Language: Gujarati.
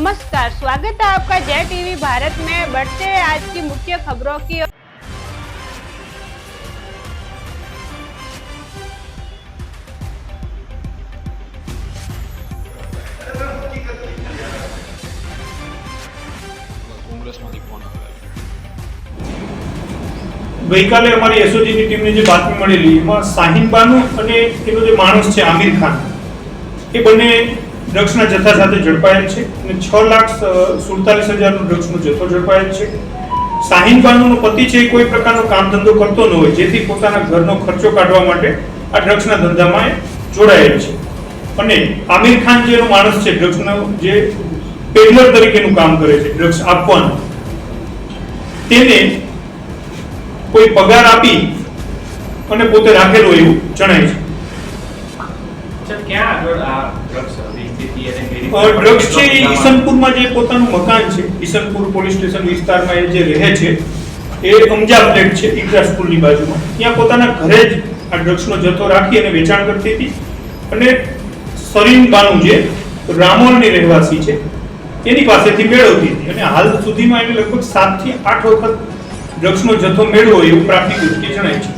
नमस्कार, स्वागत है आपका जय टीवी भारत में। बढ़ते हैं आज की मुख्य खबरों की। ગઈકાલે અમારી એસઓજીની ટીમને જે બાતમી મળેલી એમાં શાહીન બાનુ અને એનો જે માણસ છે આમિર ખાન એ બંને ડ્રગ્સના જથ્થા સાથે ઝડપાયેલ છે અને 6,47,000નો ડ્રગ્સનો જથ્થો ઝડપાયેલ છે. શાહીન બાનુનો પતિ છે એ કોઈ પ્રકારનો કામ ધંધો કરતો ન હોય, જેથી પોતાના ઘરનો ખર્ચો કાઢવા માટે આ ડ્રગ્સના ધંધામાં જોડાયેલ છે. અને આમિર ખાન જે એનો માણસ છે, ડ્રગ્સનો જે પેડલર તરીકેનું કામ કરે છે, ડ્રગ્સ આપવાનું, તેને કોઈ પગાર આપી અને પોતે રાખેલો એવું જણાય છે. ડ્રગ્સ છે ઈસનપુરમાં જે પોતાનું મકાન છે, ઈસનપુર પોલીસ સ્ટેશન વિસ્તારમાં એ જે રહે છે એ અમજા ફ્લેટ છે ઇકરા સ્કૂલની બાજુમાં. ત્યાં પોતાના ઘરે જ આ ડ્રગ્સનો જથ્થો રાખી અને વેચાણ કરતી હતી. અને સરીન બાનુ જે રામોલની રહેવાસી છે એની પાસેથી મેળવતી હતી. અને હાલ સુધીમાં એને લગભગ 7 થી 8 વખત ડ્રગ્સનો જથ્થો મેળવ્યો એવું પ્રાથમિક દૃષ્ટિએ જણાય છે.